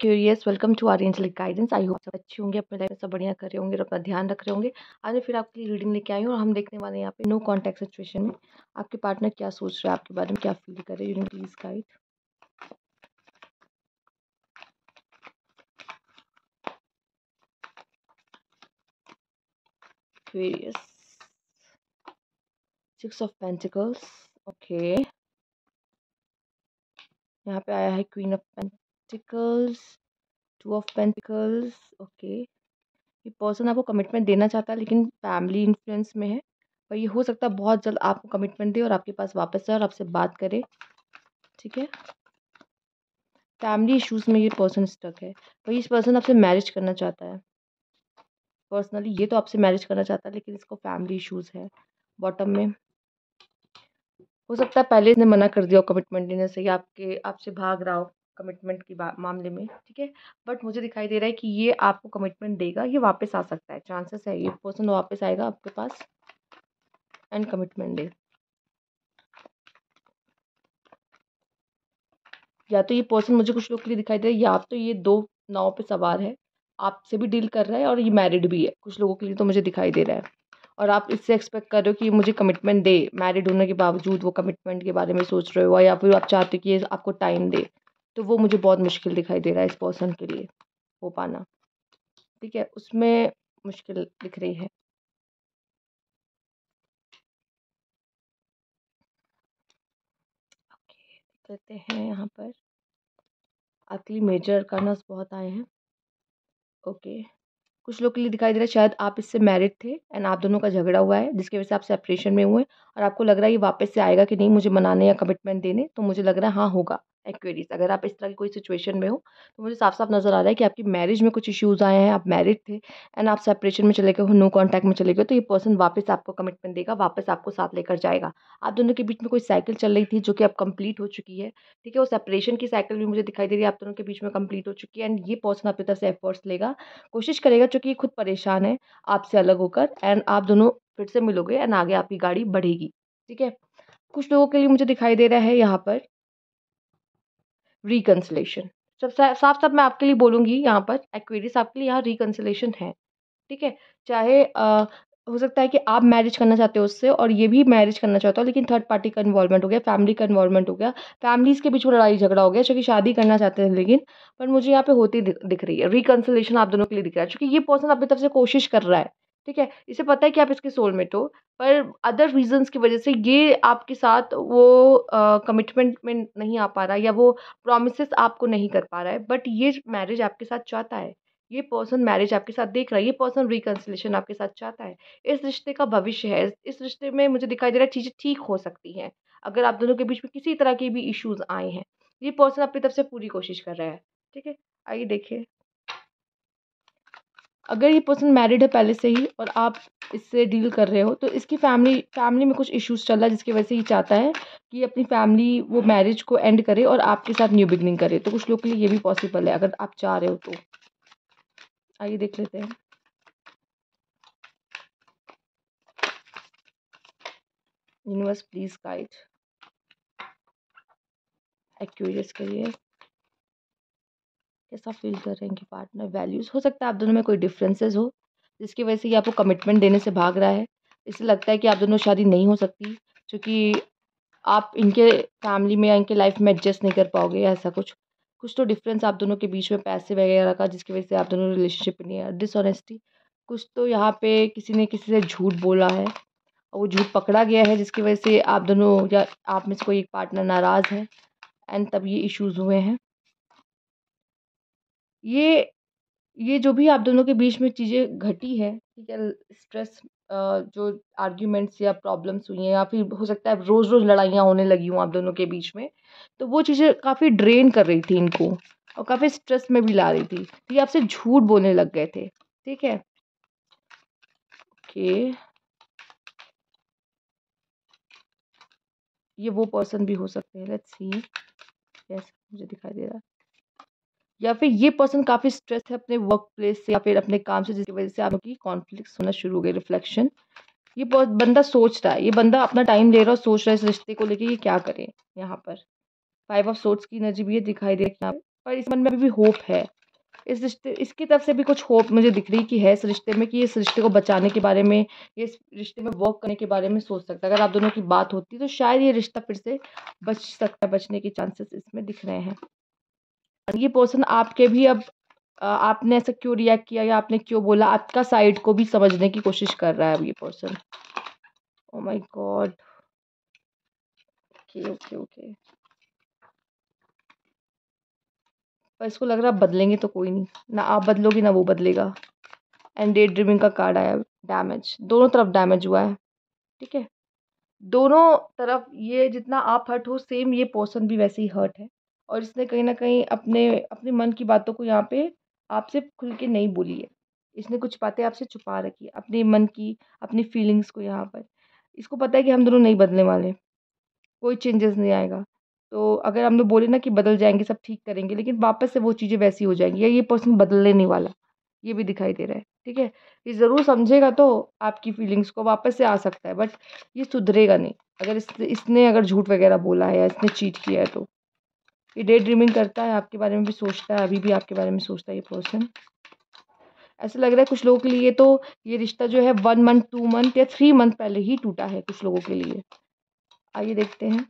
Curious, welcome to our angelic guidance. I hope सब अच्छे होंगे, अपने लाइफ में सब बढ़िया कर रहे होंगे और अपना ध्यान रख रहे होंगे। आज मैं फिर आपके लिए रीडिंग लेके आई हूँ और हम देखने वाले हैं यहाँ पे नो कॉन्टैक्ट सिचुएशन में आपके पार्टनर क्या सोच रहा है, आपके बारे में क्या फील कर रहे हैं। Unit please guide. Curious, 6 of pentacles. Okay, यहाँ पे आया है queen of pentacles, 2 of pentacles. Okay, ये पर्सन आपको कमिटमेंट देना चाहता है लेकिन फैमिली इन्फ्लुएंस में है, और ये हो सकता है बहुत जल्द आपको कमिटमेंट दे और आपके पास वापस आए और आपसे बात करे। ठीक है, फैमिली इश्यूज में ये पर्सन स्टक है। वही इस पर्सन आपसे मैरिज करना चाहता है। पर्सनली ये तो आपसे मैरिज करना चाहता है लेकिन इसको फैमिली इश्यूज है। बॉटम में हो सकता है पहले इसने मना कर दिया हो कमिटमेंट देने से, या आपसे भाग रहा हो कमिटमेंट की मामले में। ठीक है, बट मुझे दिखाई दे रहा है कि ये आपको कमिटमेंट देगा, ये वापस आ सकता है, चांसेस है ये पर्सन वापस आएगा आपके पास एंड कमिटमेंट दे। या तो ये पर्सन मुझे कुछ लोग के लिए दिखाई दे रहा है, या तो ये दो नाव पे सवार है, आपसे भी डील कर रहा है और ये मैरिड भी है। कुछ लोगों के लिए तो मुझे दिखाई दे रहा है और आप इससे एक्सपेक्ट कर रहे हो कि मुझे कमिटमेंट दे। मैरिड होने के बावजूद वो कमिटमेंट के बारे में सोच रहे हो, या फिर आप चाहते हो कि ये आपको टाइम दे। तो वो मुझे बहुत मुश्किल दिखाई दे रहा है इस पर्सन के लिए हो पाना। ठीक है, उसमें मुश्किल दिख रही है। ओके, देख लेते हैं यहाँ पर। अगली मेजर कर्नर्स बहुत आए हैं। ओके, कुछ लोग के लिए दिखाई दे रहा है शायद आप इससे मैरिड थे एंड आप दोनों का झगड़ा हुआ है जिसकी वजह से आप सेपरेशन में हुए और आपको लग रहा है ये वापस से आएगा कि नहीं मुझे मनाने या कमिटमेंट देने। तो मुझे लग रहा है हाँ होगा। एक्वेरियस, अगर आप इस तरह की कोई सिचुएशन में हो तो मुझे साफ साफ नजर आ रहा है कि आपकी मैरिज में कुछ इश्यूज आए हैं, आप मैरिड थे एंड आप सेपरेशन में चले गए हो, नो कॉन्टैक्ट में चले गए। तो ये पर्सन वापस आपको कमिटमेंट देगा, वापस आपको साथ लेकर जाएगा। आप दोनों के बीच में कोई साइकिल चल रही थी जो कि अब कंप्लीट हो चुकी है। ठीक है, वो सेपरेशन की साइकिल भी मुझे दिखाई दे रही है आप दोनों के बीच में कंप्लीट हो चुकी है एंड ये पर्सन आपकी तरफ से एफर्ट्स लेगा, कोशिश करेगा, क्योंकि ये खुद परेशान है आपसे अलग होकर एंड आप दोनों फिर से मिलोगे एंड आगे आपकी गाड़ी बढ़ेगी। ठीक है, कुछ लोगों के लिए मुझे दिखाई दे रहा है यहाँ पर रिकंसिलेशन। सब साफ साफ मैं आपके लिए बोलूंगी यहाँ पर एक्वेरियस, आपके लिए यहाँ रिकंसिलेशन है। ठीक है, चाहे हो सकता है कि आप मैरिज करना चाहते हो उससे और ये भी मैरिज करना चाहता हो, लेकिन थर्ड पार्टी का इन्वॉल्वमेंट हो गया, फैमिली का इन्वॉल्वमेंट हो गया, फैमिलीज के बीच में लड़ाई झगड़ा हो गया, जो कि शादी करना चाहते हैं लेकिन। पर मुझे यहाँ पे होती दिख रही है रिकंसिलेशन आप दोनों के लिए दिख रहा है, क्योंकि ये पर्सन अपनी तरफ से कोशिश कर रहा है। ठीक है, इसे पता है कि आप इसके सोलमेट हो, पर अदर रीजंस की वजह से ये आपके साथ वो कमिटमेंट में नहीं आ पा रहा है या वो प्रॉमिसेस आपको नहीं कर पा रहा है। बट ये मैरिज आपके साथ चाहता है, ये पर्सन मैरिज आपके साथ देख रहा है, ये पर्सन रिकंसिलेशन आपके साथ चाहता है। इस रिश्ते का भविष्य है, इस रिश्ते में मुझे दिखाई दे रहा है चीज़ें ठीक हो सकती हैं अगर आप दोनों के बीच में किसी तरह के भी इश्यूज आए हैं। ये पर्सन अपनी तरफ से पूरी कोशिश कर रहा है। ठीक है, आइए देखिए। अगर ये पर्सन मैरिड है पहले से ही और आप इससे डील कर रहे हो तो इसकी फैमिली में कुछ इश्यूज चल रहा है जिसकी वजह से ये चाहता है कि अपनी फैमिली वो मैरिज को एंड करे और आपके साथ न्यू बिगनिंग करे। तो कुछ लोग के लिए ये भी पॉसिबल है अगर आप चाह रहे हो तो। आइए देख लेते हैं। यूनिवर्स प्लीज गाइड एक्यूरियस के लिए कैसा फील कर रहे हैं कि पार्टनर वैल्यूज। हो सकता है आप दोनों में कोई डिफरेंसेस हो जिसकी वजह से ये आपको कमिटमेंट देने से भाग रहा है। इससे लगता है कि आप दोनों शादी नहीं हो सकती क्योंकि आप इनके फैमिली में या इनके लाइफ में एडजस्ट नहीं कर पाओगे, या ऐसा कुछ कुछ तो डिफरेंस आप दोनों के बीच में पैसे वगैरह का जिसकी वजह से आप दोनों रिलेशनशिप नहीं है। डिसऑनेस्टी, कुछ तो यहाँ पे किसी ने किसी से झूठ बोला है और वो झूठ पकड़ा गया है जिसकी वजह से आप दोनों या आप में से कोई एक पार्टनर नाराज़ है एंड तब ये इश्यूज हुए हैं। ये ये जो भी आप दोनों के बीच में चीज़ें घटी है, ठीक है, स्ट्रेस, जो आर्ग्यूमेंट्स या प्रॉब्लम्स हुई हैं या फिर हो सकता है रोज़ रोज़ लड़ाइयाँ होने लगी हों आप दोनों के बीच में, तो वो चीज़ें काफ़ी ड्रेन कर रही थी इनको और काफ़ी स्ट्रेस में भी ला रही थी। तो ये आपसे झूठ बोलने लग गए थे। ठीक है, ओके, ये वो पर्सन भी हो सकते हैं। Let's see. यस, मुझे दिखाई दे रहा है। या फिर ये पर्सन काफ़ी स्ट्रेस है अपने वर्क प्लेस से या फिर अपने काम से जिसकी वजह से आप लोग की कॉन्फ्लिक्ट होना शुरू हो गए। रिफ्लेक्शन, ये बहुत बंदा सोच रहा है, ये बंदा अपना टाइम ले रहा है और सोच रहा है इस रिश्ते को लेके ये क्या करे। यहाँ पर 5 ऑफ सोर्ड्स की एनर्जी भी है, दिखाई दे रही है। पर इस मन में अभी भी होप है। इस रिश्ते इसकी तरफ से भी कुछ होप मुझे दिख रही कि है इस रिश्ते में, कि इस रिश्ते को बचाने के बारे में, ये इस रिश्ते में वर्क करने के बारे में सोच सकता है। अगर आप दोनों की बात होती तो शायद ये रिश्ता फिर से बच सकता है, बचने के चांसेस इसमें दिख रहे हैं। ये पर्सन आपके भी अब आपने ऐसा क्यों रिएक्ट किया या आपने क्यों बोला, आपका साइड को भी समझने की कोशिश कर रहा है अब ये person. Oh my God. Okay okay okay. पर इसको लग रहा है बदलेंगे तो कोई नहीं, ना आप बदलोगी ना वो बदलेगा। एंड डे ड्रीमिंग का कार्ड आया, डैमेज, दोनों तरफ डैमेज हुआ है। ठीक है, दोनों तरफ ये जितना आप हर्ट हो सेम ये पर्सन भी वैसे ही हर्ट है। और इसने कहीं ना कहीं अपने अपने मन की बातों को यहाँ पे आपसे खुल के नहीं बोली है। इसने कुछ बातें आपसे छुपा रखी है, अपने मन की, अपनी फीलिंग्स को यहाँ पर। इसको पता है कि हम दोनों नहीं बदलने वाले, कोई चेंजेस नहीं आएगा। तो अगर हम लोग बोले ना कि बदल जाएंगे, सब ठीक करेंगे, लेकिन वापस से वो चीज़ें वैसी हो जाएंगी, या ये पर्सन बदलने नहीं वाला, ये भी दिखाई दे रहा है। ठीक है, ये ज़रूर समझेगा तो आपकी फीलिंग्स को, वापस से आ सकता है, बट ये सुधरेगा नहीं अगर इसने अगर झूठ वगैरह बोला है या इसने चीट किया है तो। ये डे ड्रीमिंग करता है, आपके बारे में भी सोचता है, अभी भी आपके बारे में सोचता है ये पर्सन। ऐसा लग रहा है कुछ लोगों के लिए तो ये रिश्ता जो है 1 मंथ 2 मंथ या 3 मंथ पहले ही टूटा है कुछ लोगों के लिए। आइए देखते हैं।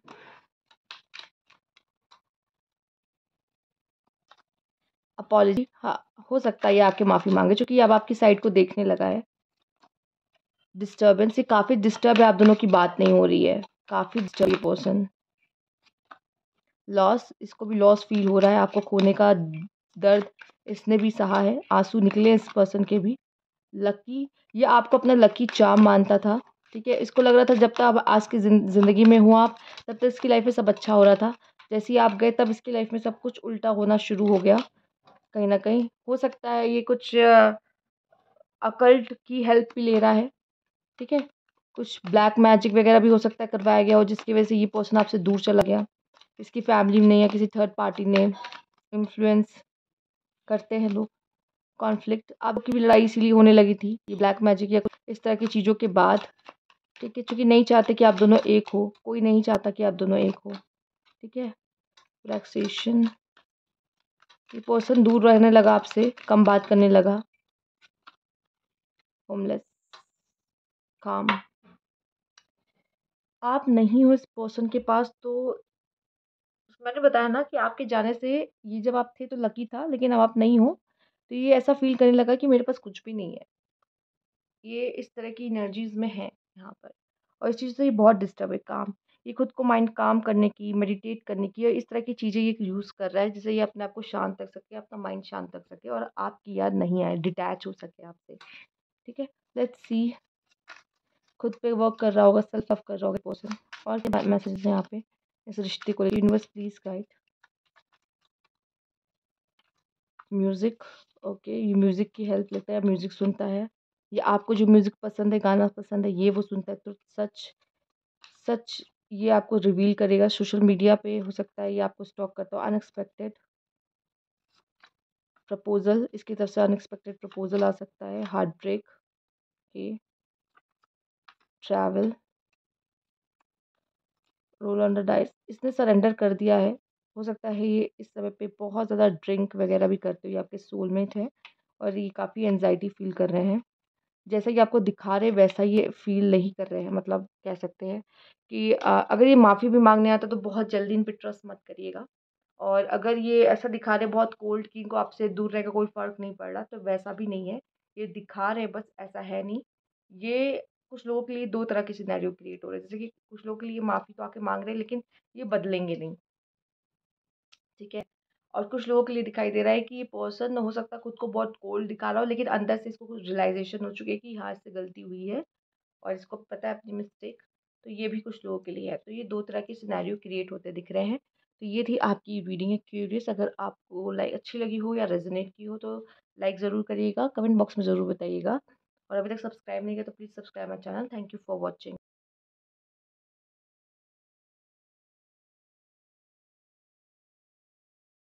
अपॉलजी, हाँ, हो सकता है ये आपके माफ़ी मांगे, क्योंकि ये अब आपकी साइड को देखने लगा है। डिस्टर्बेंस, ये काफ़ी डिस्टर्ब है, आप दोनों की बात नहीं हो रही है, काफ़ी डिस्टर्ब ये पर्सन। लॉस, इसको भी लॉस फील हो रहा है, आपको खोने का दर्द इसने भी सहा है, आंसू निकले इस पर्सन के भी। लकी, ये आपको अपना लकी चार्म मानता था। ठीक है, इसको लग रहा था जब तक अब आज की ज़िंदगी में हो आप, तब तक इसकी लाइफ में सब अच्छा हो रहा था। जैसे ही आप गए तब इसकी लाइफ में सब कुछ उल्टा होना शुरू हो गया। कहीं ना कहीं हो सकता है ये कुछ अकल्ट की हेल्प भी ले रहा है। ठीक है, कुछ ब्लैक मैजिक वगैरह भी हो सकता है करवाया गया हो, जिसकी वजह से ये पर्सन आपसे दूर चला गया। इसकी फैमिली ने या किसी थर्ड पार्टी ने इन्फ्लुएंस करते हैं लोग। कॉन्फ्लिक्ट, आपकी भी लड़ाई इसीलिए होने लगी थी, ये ब्लैक मैजिक या कुछ इस तरह की चीज़ों के बाद। ठीक है, क्योंकि नहीं चाहते कि आप दोनों एक हो, कोई नहीं चाहता कि आप दोनों एक हो। ठीक है, रिलैक्सेशन, ये पर्सन दूर रहने लगा आपसे, कम बात करने लगा। होमलेस, काम, आप नहीं हो इस पर्सन के पास तो मैंने बताया ना कि आपके जाने से, ये जब आप थे तो लकी था, लेकिन अब आप नहीं हो तो ये ऐसा फील करने लगा कि मेरे पास कुछ भी नहीं है। ये इस तरह की एनर्जीज में है यहाँ पर, और इस चीज़ से ये बहुत डिस्टर्ब है। काम, ये खुद को माइंड काम करने की, मेडिटेट करने की और इस तरह की चीज़ें ये यूज़ कर रहा है, जिससे ये अपने आप को शांत रख सके, अपना माइंड शांत रख सके और आपकी याद नहीं आए, डिटैच हो सके आपसे। ठीक है, लेट्स सी, खुद पे वर्क कर रहा होगा, सेल्फ लव कर रहा होगा पर्सन। और क्या मैसेज है यहाँ पे इस रिश्ते को, universe please guide. Music, okay, ये म्यूज़िक की हेल्प लेता है, म्यूज़िक सुनता है। ये आपको जो म्यूज़िक पसंद है, गाना पसंद है, ये वो सुनता है, तो सच सच ये आपको रिवील करेगा। सोशल मीडिया पे हो सकता है ये आपको स्टॉक करता हो। अनएक्सपेक्टेड प्रपोजल, इसकी तरफ से अनएक्सपेक्टेड प्रपोजल आ सकता है। Heart break, okay, travel, roll on the dice, इसने सरेंडर कर दिया है। हो सकता है ये इस समय पे बहुत ज़्यादा ड्रिंक वगैरह भी करते हुए आपके सोलमेट हैं, और ये काफ़ी एनजाइटी फील कर रहे हैं। जैसा कि आपको दिखा रहे वैसा ये फ़ील नहीं कर रहे हैं, मतलब कह सकते हैं कि अगर ये माफ़ी भी माँगने आता तो बहुत जल्दी इन पे ट्रस्ट मत करिएगा। और अगर ये ऐसा दिखा रहे बहुत कोल्ड कि इनको आपसे दूर रह के कोई फ़र्क नहीं पड़ रहा, तो वैसा भी नहीं है। ये दिखा रहे बस, ऐसा है नहीं। ये कुछ लोगों के लिए 2 तरह के सिनेरियो क्रिएट हो रहे हैं। जैसे कि कुछ लोगों के लिए माफ़ी तो आके माँग रहे हैं, लेकिन ये बदलेंगे नहीं। ठीक है? और कुछ लोगों के लिए दिखाई दे रहा है कि ये पर्सन हो सकता है खुद को बहुत कोल्ड दिखा रहा हो, लेकिन अंदर से इसको कुछ रियलाइज़ेशन हो चुकी है कि हाँ, इससे गलती हुई है और इसको पता है अपनी मिस्टेक। तो ये भी कुछ लोगों के लिए है। तो ये 2 तरह के सिनेरियो क्रिएट होते दिख रहे हैं। तो ये थी आपकी रीडिंग है क्यूरियस। अगर आपको लाइक अच्छी लगी हो या रेज़ोनेट की हो तो लाइक ज़रूर करिएगा, कमेंट बॉक्स में ज़रूर बताइएगा। और अभी तक सब्सक्राइब नहीं किया तो please subscribe my channel. Thank you for watching.